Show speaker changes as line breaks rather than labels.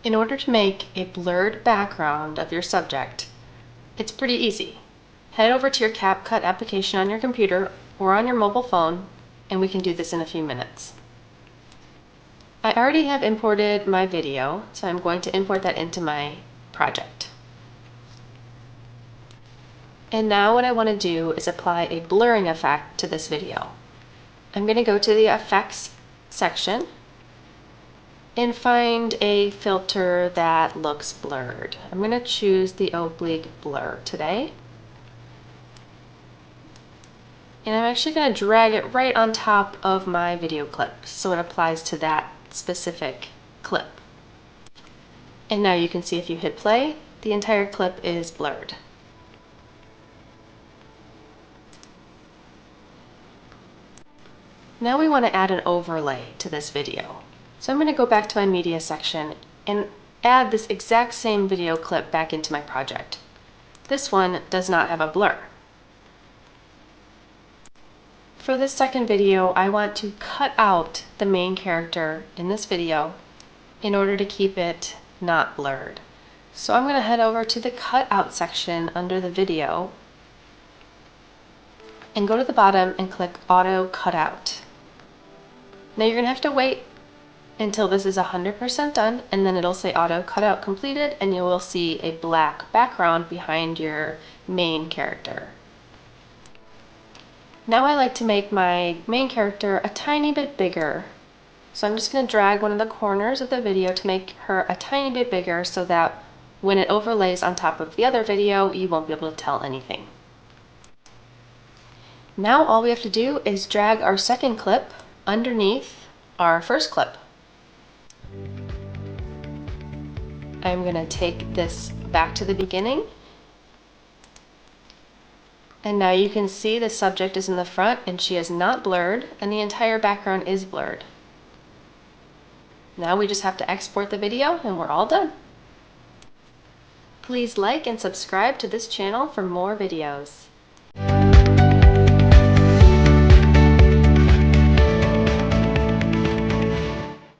In order to make a blurred background of your subject, it's pretty easy. Head over to your CapCut application on your computer or on your mobile phone, and we can do this in a few minutes. I already have imported my video, so I'm going to import that into my project. And now what I want to do is apply a blurring effect to this video. I'm going to go to the Effects section and find a filter that looks blurred. I'm going to choose the oblique blur today. And I'm actually going to drag it right on top of my video clip so it applies to that specific clip. And now you can see if you hit play, the entire clip is blurred. Now we want to add an overlay to this video. So I'm going to go back to my media section and add this exact same video clip back into my project. This one does not have a blur. For this second video, I want to cut out the main character in this video in order to keep it not blurred. So I'm going to head over to the cutout section under the video and go to the bottom and click Auto Cutout. Now you're going to have to wait until this is 100% done, and then it'll say Auto Cutout Completed, and you will see a black background behind your main character. Now I like to make my main character a tiny bit bigger. So I'm just going to drag one of the corners of the video to make her a tiny bit bigger so that when it overlays on top of the other video, you won't be able to tell anything. Now all we have to do is drag our second clip underneath our first clip. I'm going to take this back to the beginning. And now you can see the subject is in the front and she is not blurred, and the entire background is blurred. Now we just have to export the video and we're all done. Please like and subscribe to this channel for more videos.